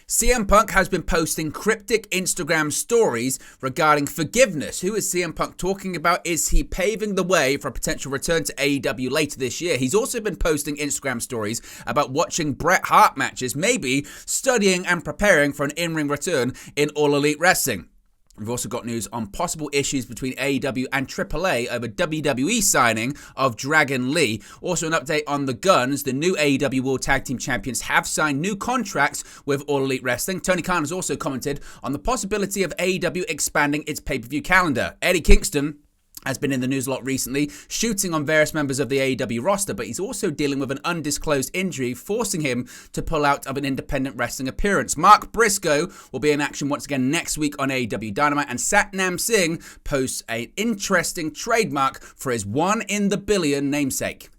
CM Punk has been posting cryptic Instagram stories regarding forgiveness. Who is CM Punk talking about? Is he paving the way for a potential return to AEW later this year? He's also been posting Instagram stories about watching Bret Hart matches, maybe studying and preparing for an in-ring return in All Elite Wrestling. We've also got news on possible issues between AEW and AAA over WWE signing of Dragon Lee. Also an update on the Guns. The new AEW World Tag Team Champions have signed new contracts with All Elite Wrestling. Tony Khan has also commented on the possibility of AEW expanding its pay-per-view calendar. Eddie Kingston has been in the news a lot recently, shooting on various members of the AEW roster, but he's also dealing with an undisclosed injury, forcing him to pull out of an independent wrestling appearance. Mark Briscoe will be in action once again next week on AEW Dynamite, and Satnam Singh posts an interesting trademark for his 1 in the billion namesake.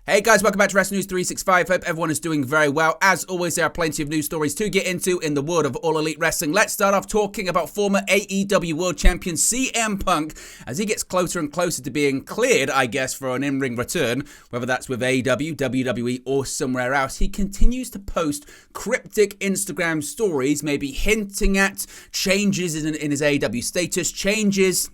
Hey guys, welcome back to Wrestling News 365. Hope everyone is doing very well. As always, there are plenty of news stories to get into in the world of All Elite Wrestling. Let's start off talking about former AEW World Champion CM Punk as he gets closer and closer to being cleared, I guess, for an in-ring return, whether that's with AEW, WWE, or somewhere else. He continues to post cryptic Instagram stories, maybe hinting at changes in his AEW status, changes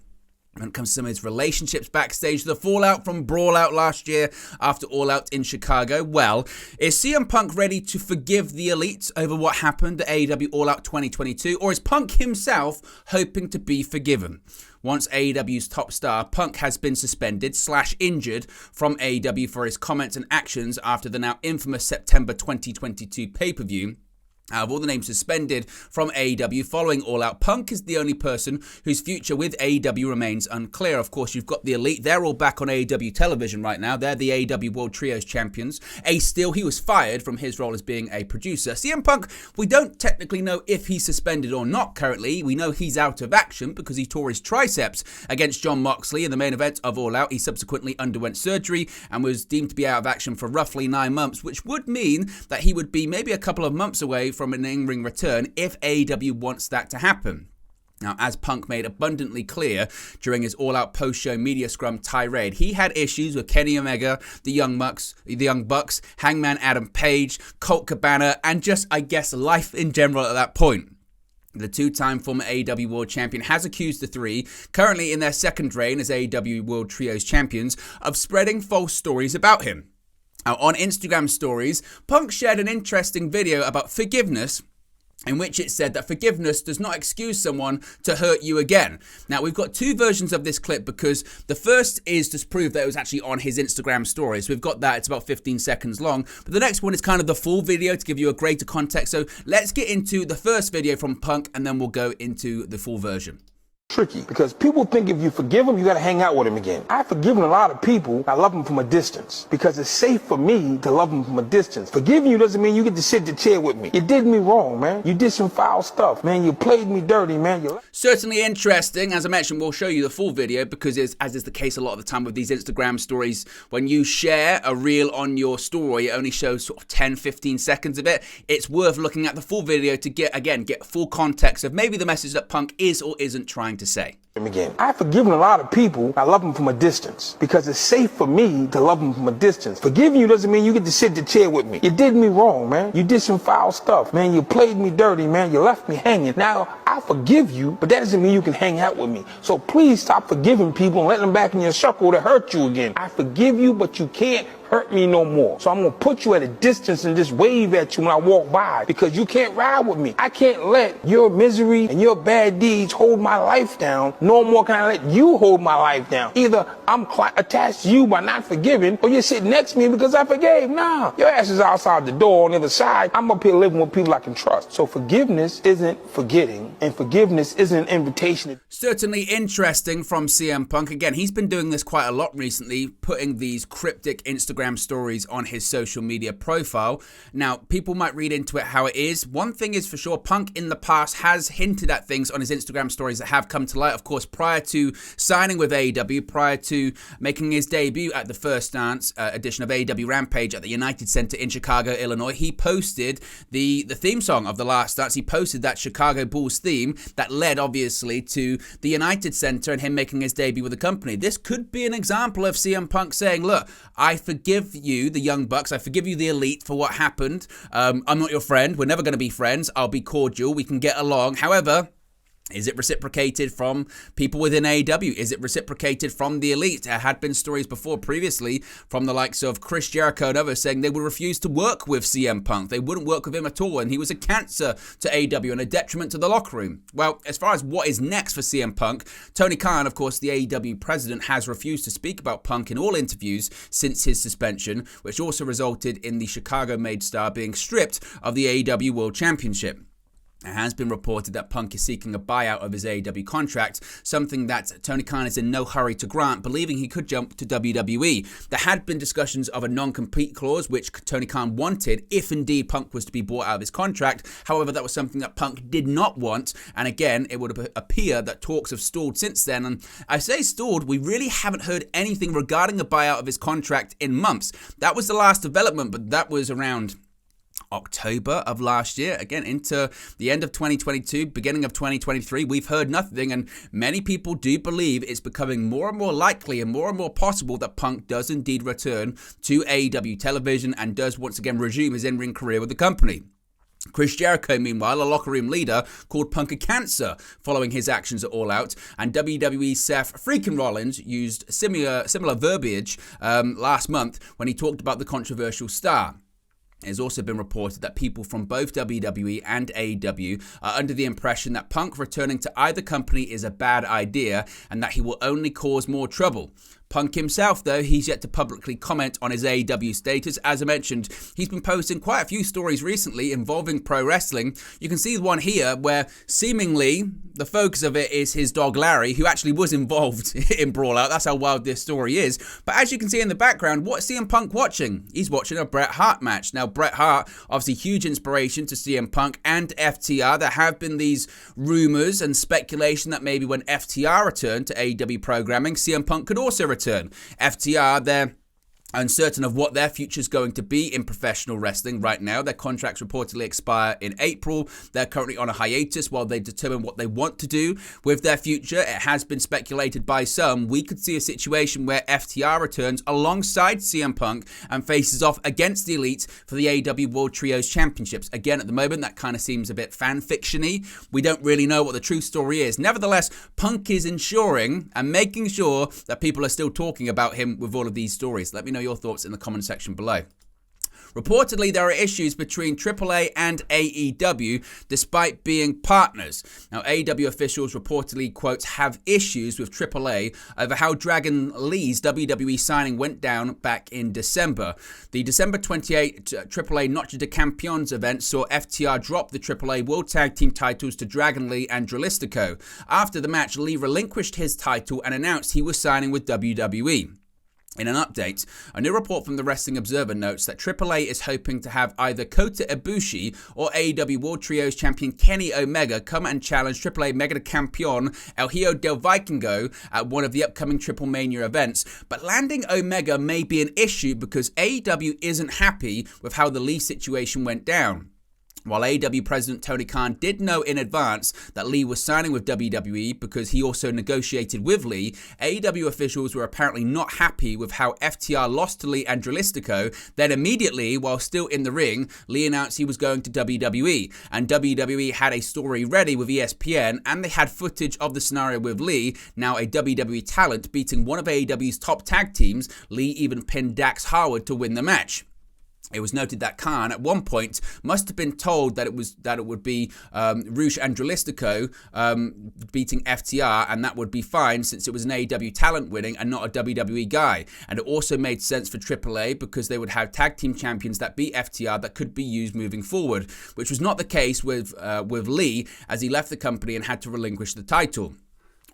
when it comes to some of his relationships backstage, the fallout from Brawl Out last year after All Out in Chicago. Well, is CM Punk ready to forgive the Elite over what happened at AEW All Out 2022? Or is Punk himself hoping to be forgiven? Once AEW's top star, Punk has been suspended/injured from AEW for his comments and actions after the now infamous September 2022 pay-per-view. Out of all the names suspended from AEW following All Out, Punk is the only person whose future with AEW remains unclear. Of course, you've got the Elite. They're all back on AEW television right now. They're the AEW World Trios Champions. Ace Steel, he was fired from his role as being a producer. CM Punk, we don't technically know if he's suspended or not currently. We know he's out of action because he tore his triceps against Jon Moxley in the main event of All Out. He subsequently underwent surgery and was deemed to be out of action for roughly 9 months, which would mean that he would be maybe a couple of months away from an in-ring return if AEW wants that to happen. Now, as Punk made abundantly clear during his all-out post-show media scrum tirade, he had issues with Kenny Omega, the Young Bucks, Hangman Adam Page, Colt Cabana, and just, I guess, life in general at that point. The two-time former AEW World Champion has accused the three, currently in their second reign as AEW World Trios Champions, of spreading false stories about him. Now, on Instagram stories, Punk shared an interesting video about forgiveness in which it said that forgiveness does not excuse someone to hurt you again. Now, we've got two versions of this clip because the first is to prove that it was actually on his Instagram stories. We've got that. It's about 15 seconds long. But the next one is kind of the full video to give you a greater context. So let's get into the first video from Punk and then we'll go into the full version. Tricky because people think if you forgive them, you got to hang out with them again. I've forgiven a lot of people. I love them from a distance because it's safe for me to love them from a distance. Forgiving you doesn't mean you get to sit in the chair with me. You did me wrong, man. You did some foul stuff, man. You played me dirty, man. Certainly interesting. As I mentioned, we'll show you the full video because, as is the case a lot of the time with these Instagram stories, when you share a reel on your story, it only shows sort of 10, 15 seconds of it. It's worth looking at the full video to get full context of maybe the message that Punk is or isn't trying to say. Again, I've forgiven a lot of people. I love them from a distance because it's safe for me to love them from a distance. Forgiving you doesn't mean you get to sit in the chair with me. You did me wrong, man. You did some foul stuff, man. You played me dirty, man. You left me hanging. Now, I forgive you, but that doesn't mean you can hang out with me. So please stop forgiving people and let them back in your circle to hurt you again. I forgive you, but you can't hurt me no more. So I'm going to put you at a distance and just wave at you when I walk by because you can't ride with me. I can't let your misery and your bad deeds hold my life down. No more can I let you hold my life down. Either I'm attached to you by not forgiving or you're sitting next to me because I forgave. Nah, your ass is outside the door on the other side. I'm up here living with people I can trust. So forgiveness isn't forgetting and forgiveness isn't an invitation. Certainly interesting from CM Punk. Again, he's been doing this quite a lot recently, putting these cryptic Instagram Instagram stories on his social media profile. Now, people might read into it how it is. One thing is for sure, Punk in the past has hinted at things on his Instagram stories that have come to light. Of course, prior to signing with AEW, prior to making his debut at the First Dance edition of AEW Rampage at the United Center in Chicago, Illinois, he posted the theme song of the Last Dance. He posted that Chicago Bulls theme that led, obviously, to the United Center and him making his debut with the company. This could be an example of CM Punk saying, look, I forgive you, the Young Bucks, I forgive you, the Elite, for what happened. I'm not your friend. We're never going to be friends. I'll be cordial. We can get along. However, is it reciprocated from people within AEW? Is it reciprocated from the Elite? There had been stories previously, from the likes of Chris Jericho and others saying they would refuse to work with CM Punk. They wouldn't work with him at all, and he was a cancer to AEW and a detriment to the locker room. Well, as far as what is next for CM Punk, Tony Khan, of course, the AEW president, has refused to speak about Punk in all interviews since his suspension, which also resulted in the Chicago-made star being stripped of the AEW World Championship. It has been reported that Punk is seeking a buyout of his AEW contract, something that Tony Khan is in no hurry to grant, believing he could jump to WWE. There had been discussions of a non-compete clause, which Tony Khan wanted if indeed Punk was to be bought out of his contract. However, that was something that Punk did not want, and again, it would appear that talks have stalled since then. And I say stalled, we really haven't heard anything regarding a buyout of his contract in months. That was the last development, but that was around October of last year. Again, into the end of 2022, beginning of 2023, we've heard nothing, and many people do believe it's becoming more and more likely and more possible that Punk does indeed return to AEW television and does once again resume his in-ring career with the company. Chris Jericho, meanwhile, a locker room leader, called Punk a cancer following his actions at All Out, and WWE Seth freaking Rollins used similar verbiage last month when he talked about the controversial star. It has also been reported that people from both WWE and AEW are under the impression that Punk returning to either company is a bad idea and that he will only cause more trouble. Punk himself, though, he's yet to publicly comment on his AEW status. As I mentioned, he's been posting quite a few stories recently involving pro wrestling. You can see one here where seemingly the focus of it is his dog Larry, who actually was involved in Brawl Out. That's how wild this story is. But as you can see in the background, what's CM Punk watching? He's watching a Bret Hart match. Now, Bret Hart, obviously huge inspiration to CM Punk and FTR. There have been these rumors and speculation that maybe when FTR returned to AEW programming, CM Punk could also return. FTR, they're uncertain of what their future is going to be in professional wrestling right now. Their contracts reportedly expire in April. They're currently on a hiatus while they determine what they want to do with their future. It has been speculated by some we could see a situation where FTR returns alongside CM Punk and faces off against the Elite for the AEW World Trios Championships. Again, at the moment, that kind of seems a bit fan-fiction-y. We don't really know what the true story is. Nevertheless, Punk is ensuring and making sure that people are still talking about him with all of these stories. Let me know your thoughts in the comment section below. Reportedly, there are issues between AAA and AEW despite being partners. Now, AEW officials reportedly, quote, have issues with AAA over how Dragon Lee's WWE signing went down back in December. The December 28 AAA Noche de Campeones event saw FTR drop the AAA World Tag Team titles to Dragon Lee and Dralistico. After the match, Lee relinquished his title and announced he was signing with WWE. In an update, a new report from the Wrestling Observer notes that AAA is hoping to have either Kota Ibushi or AEW World Trios champion Kenny Omega come and challenge AAA Mega Campeón El Hijo del Vikingo at one of the upcoming Triple Mania events. But landing Omega may be an issue because AEW isn't happy with how the Lee situation went down. While AEW President Tony Khan did know in advance that Lee was signing with WWE because he also negotiated with Lee, AEW officials were apparently not happy with how FTR lost to Lee and Dralistico. Then immediately, while still in the ring, Lee announced he was going to WWE, and WWE had a story ready with ESPN, and they had footage of the scenario with Lee, now a WWE talent, beating one of AEW's top tag teams. Lee even pinned Dax Harwood to win the match. It was noted that Khan, at one point, must have been told that it would be Rush and Dralistico beating FTR, and that would be fine since it was an AEW talent winning and not a WWE guy. And it also made sense for AAA because they would have tag team champions that beat FTR that could be used moving forward, which was not the case with Lee as he left the company and had to relinquish the title.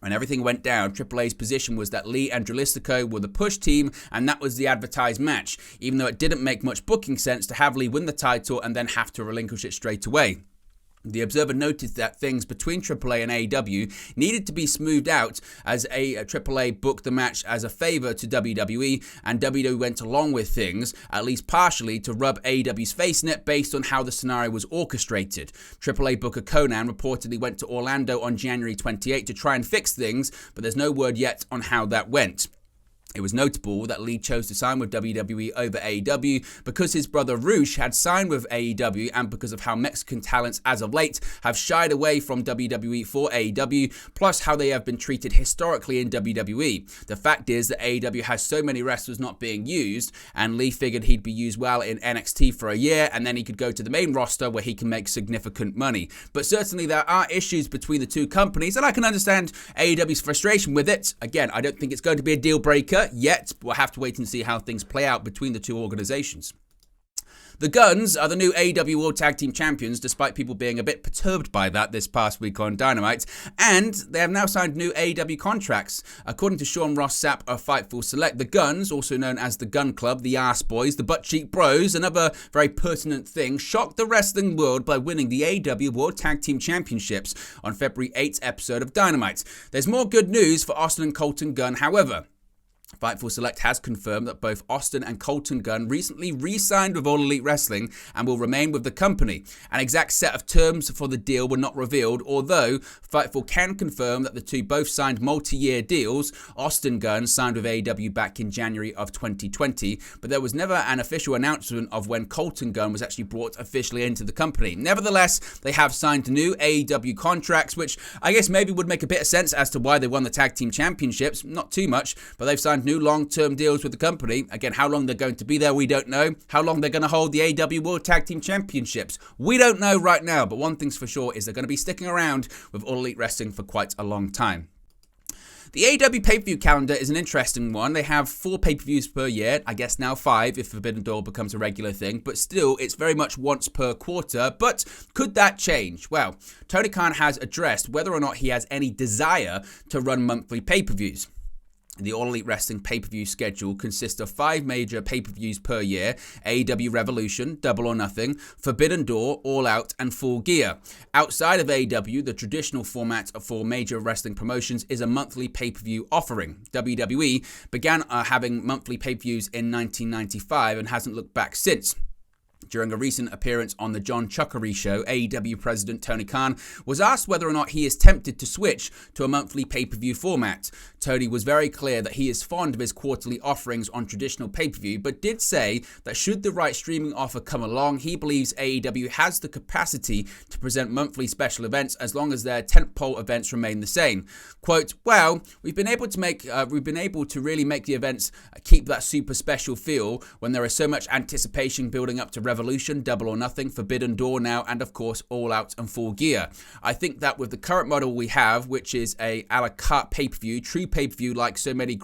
When everything went down, AAA's position was that Lee and Dralistico were the push team, and that was the advertised match, even though it didn't make much booking sense to have Lee win the title and then have to relinquish it straight away. The Observer noted that things between AAA and AEW needed to be smoothed out as AAA booked the match as a favor to WWE, and WWE went along with things, at least partially, to rub AEW's face in it based on how the scenario was orchestrated. AAA booker Conan reportedly went to Orlando on January 28 to try and fix things, but there's no word yet on how that went. It was notable that Lee chose to sign with WWE over AEW because his brother Roosh had signed with AEW and because of how Mexican talents as of late have shied away from WWE for AEW, plus how they have been treated historically in WWE. The fact is that AEW has so many wrestlers not being used, and Lee figured he'd be used well in NXT for a year and then he could go to the main roster where he can make significant money. But certainly there are issues between the two companies, and I can understand AEW's frustration with it. Again, I don't think it's going to be a deal breaker yet. We'll have to wait and see how things play out between the two organizations. The Guns are the new AEW World Tag Team Champions, despite people being a bit perturbed by that this past week on Dynamite, and they have now signed new AEW contracts. According to Sean Ross Sapp of Fightful Select, the Guns, also known as the Gun Club, the Arse Boys, the Butt Cheek Bros, another very pertinent thing, shocked the wrestling world by winning the AEW World Tag Team Championships on February 8th episode of Dynamite. There's more good news for Austin and Colton Gunn, however. Fightful Select has confirmed that both Austin and Colton Gunn recently re-signed with All Elite Wrestling and will remain with the company. An exact set of terms for the deal were not revealed, although Fightful can confirm that the two both signed multi-year deals. Austin Gunn signed with AEW back in January of 2020, but there was never an official announcement of when Colton Gunn was actually brought officially into the company. Nevertheless, they have signed new AEW contracts, which I guess maybe would make a bit of sense as to why they won the Tag Team Championships. Not too much, but they've signed new long-term deals with the company. Again, how long they're going to be there, we don't know. How long they're going to hold the AEW World Tag Team Championships, we don't know right now. But one thing's for sure is they're going to be sticking around with All Elite Wrestling for quite a long time. The AEW pay-per-view calendar is an interesting one. They have 4 pay-per-views per year. I guess now 5 if Forbidden Door becomes a regular thing. But still, it's very much once per quarter. But could that change? Well, Tony Khan has addressed whether or not he has any desire to run monthly pay-per-views. The All Elite Wrestling pay-per-view schedule consists of 5 major pay-per-views per year: AEW Revolution, Double or Nothing, Forbidden Door, All Out, and Full Gear. Outside of AEW, the traditional format for major wrestling promotions is a monthly pay-per-view offering. WWE began having monthly pay-per-views in 1995 and hasn't looked back since. During a recent appearance on the John Chuckery Show, AEW President Tony Khan was asked whether or not he is tempted to switch to a monthly pay-per-view format. Tony was very clear that he is fond of his quarterly offerings on traditional pay-per-view, but did say that should the right streaming offer come along, he believes AEW has the capacity to present monthly special events as long as their tentpole events remain the same. Quote, well, we've been able to really make the events keep that super special feel when there is so much anticipation building up to Revolution, Double or Nothing, Forbidden Door now, and of course All Out and Full Gear. I think that with the current model we have, which is a la carte pay-per-view, true pay-per-view like so many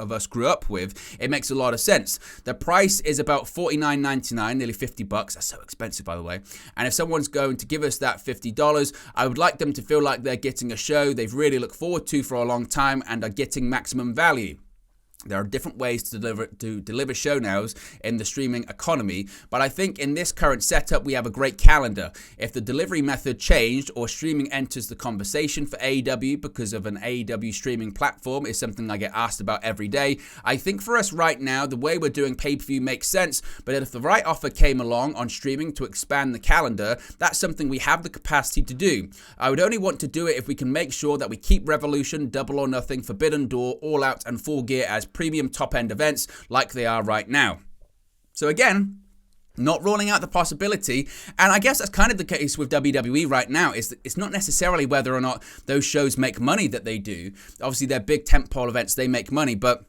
of us grew up with, it makes a lot of sense. The price is about $49.99, nearly $50. That's so expensive, by the way. And if someone's going to give us that $50, I would like them to feel like they're getting a show they've really looked forward to for a long time and are getting maximum value. There are different ways to deliver show nows in the streaming economy, but I think in this current setup we have a great calendar. If the delivery method changed or streaming enters the conversation for AEW because of an AEW streaming platform is something I get asked about every day. I think for us right now, the way we're doing pay-per-view makes sense, but if the right offer came along on streaming to expand the calendar, that's something we have the capacity to do. I would only want to do it if we can make sure that we keep Revolution, Double or Nothing, Forbidden Door, All Out and Full Gear as premium top-end events like they are right now. So again, not ruling out the possibility, and I guess that's kind of the case with WWE right now, is that it's not necessarily whether or not those shows make money that they do. Obviously, they're big tentpole events, they make money, but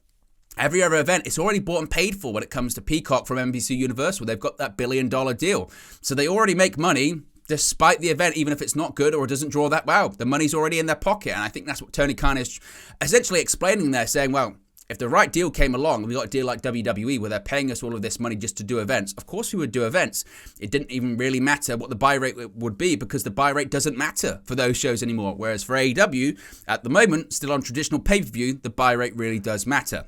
every other event, it's already bought and paid for when it comes to Peacock from NBC Universal. They've got that $1 billion deal. So they already make money despite the event, even if it's not good or it doesn't draw that wow. The money's already in their pocket, and I think that's what Tony Khan is essentially explaining there, saying, well, If the right deal came along, we got a deal like WWE where they're paying us all of this money just to do events, of course we would do events. It didn't even really matter what the buy rate would be because the buy rate doesn't matter for those shows anymore. Whereas for AEW, at the moment, still on traditional pay-per-view, the buy rate really does matter.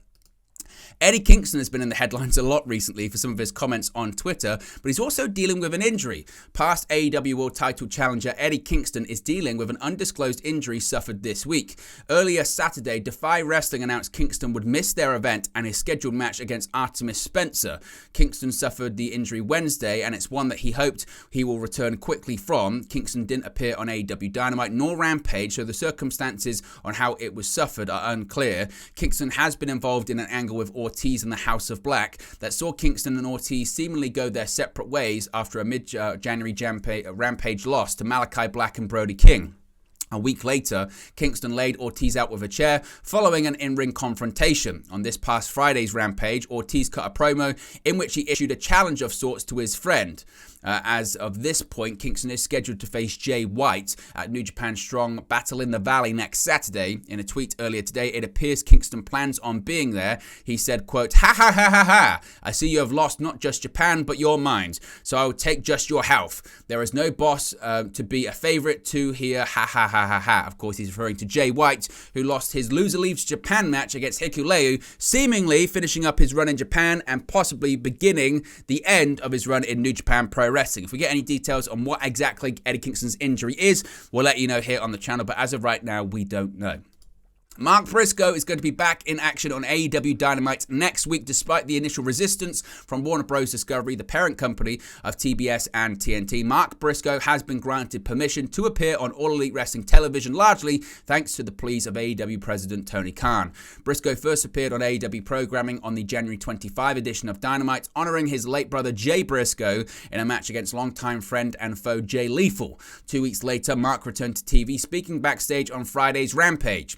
Eddie Kingston has been in the headlines a lot recently for some of his comments on Twitter, but he's also dealing with an injury. Past AEW World Title challenger Eddie Kingston is dealing with an undisclosed injury suffered this week. Earlier Saturday, Defy Wrestling announced Kingston would miss their event and his scheduled match against Artemis Spencer. Kingston suffered the injury Wednesday, and it's one that he hoped he will return quickly from. Kingston didn't appear on AEW Dynamite nor Rampage, so the circumstances on how it was suffered are unclear. Kingston has been involved in an angle with Ortiz and the House of Black that saw Kingston and Ortiz seemingly go their separate ways after a mid-January Rampage loss to Malachi Black and Brody King. A week later, Kingston laid Ortiz out with a chair following an in-ring confrontation. On this past Friday's Rampage, Ortiz cut a promo in which he issued a challenge of sorts to his friend. As of this point, Kingston is scheduled to face Jay White at New Japan Strong Battle in the Valley next Saturday. In a tweet earlier today, it appears Kingston plans on being there. He said, quote, "Ha ha ha ha ha. I see you have lost not just Japan, but your mind. So I will take just your health. There is no boss to be a favorite to here. Ha ha ha ha ha." Of course, he's referring to Jay White, who lost his Loser Leaves Japan match against Hikuleu, seemingly finishing up his run in Japan and possibly beginning the end of his run in New Japan Pro Wrestling. If we get any details on what exactly Eddie Kingston's injury is, we'll let you know here on the channel, but as of right now, we don't know. Mark Briscoe is going to be back in action on AEW Dynamite next week despite the initial resistance from Warner Bros. Discovery, the parent company of TBS and TNT. Mark Briscoe has been granted permission to appear on All Elite Wrestling television, largely thanks to the pleas of AEW President Tony Khan. Briscoe first appeared on AEW programming on the January 25 edition of Dynamite, honoring his late brother Jay Briscoe in a match against longtime friend and foe Jay Lethal. 2 weeks later, Mark returned to TV, speaking backstage on Friday's Rampage.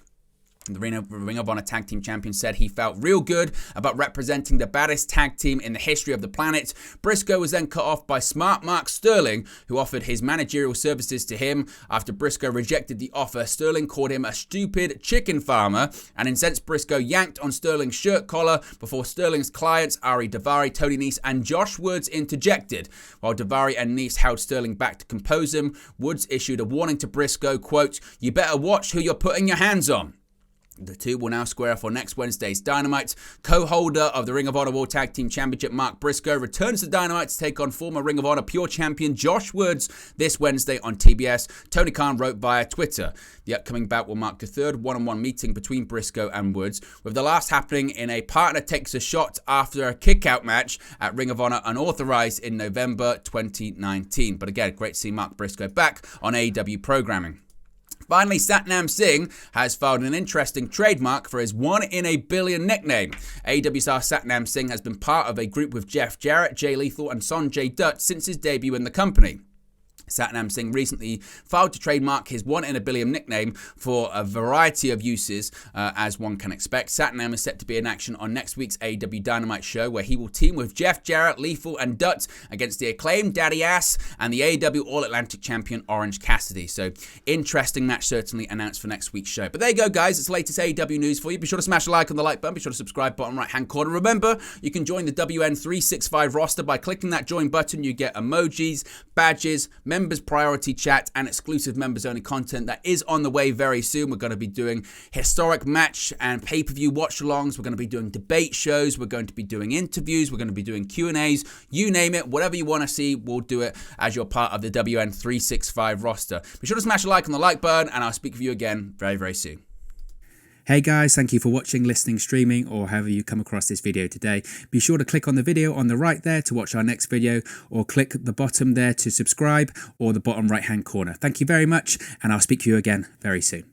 The Ring of Honor Tag Team Champion said he felt real good about representing the baddest tag team in the history of the planet. Briscoe was then cut off by smart Mark Sterling, who offered his managerial services to him. After Briscoe rejected the offer, Sterling called him a stupid chicken farmer, and incensed Briscoe yanked on Sterling's shirt collar before Sterling's clients, Ari Daivari, Tony Nese, and Josh Woods interjected. While Daivari and Nese held Sterling back to compose him, Woods issued a warning to Briscoe, quote, "You better watch who you're putting your hands on." The two will now square off on next Wednesday's Dynamite. Co-holder of the Ring of Honor World Tag Team Championship, Mark Briscoe, returns to Dynamite to take on former Ring of Honor Pure Champion Josh Woods this Wednesday on TBS. Tony Khan wrote via Twitter. The upcoming bout will mark the third one-on-one meeting between Briscoe and Woods, with the last happening in a partner takes a shot after a kick-out match at Ring of Honor unauthorized in November 2019. But again, great to see Mark Briscoe back on AEW programming. Finally, Satnam Singh has filed an interesting trademark for his 1 in a billion nickname. AEW star Satnam Singh has been part of a group with Jeff Jarrett, Jay Lethal, and Sonjay Dutt since his debut in the company. Satnam Singh recently filed to trademark his 1 in a billion nickname for a variety of uses, as one can expect. Satnam is set to be in action on next week's AEW Dynamite show, where he will team with Jeff Jarrett, Lethal, and Dutt against the acclaimed Daddy Ass and the AEW All-Atlantic champion Orange Cassidy. So, interesting match certainly announced for next week's show. But there you go, guys. It's the latest AEW news for you. Be sure to smash a like on the like button. Be sure to subscribe, bottom right-hand corner. Remember, you can join the WN365 roster by clicking that join button. You get emojis, badges, members priority chat, and exclusive members only content that is on the way very soon. We're going to be doing historic match and pay-per-view watch-alongs. We're going to be doing debate shows. We're going to be doing interviews. We're going to be doing Q&As. You name it, whatever you want to see, we'll do it as you're part of the WN365 roster. Be sure to smash a like on the like button, and I'll speak with you again very, very soon. Hey guys, thank you for watching, listening, streaming, or however you come across this video today. Be sure to click on the video on the right there to watch our next video, or click the bottom there to subscribe, or the bottom right hand corner. Thank you very much, and I'll speak to you again very soon.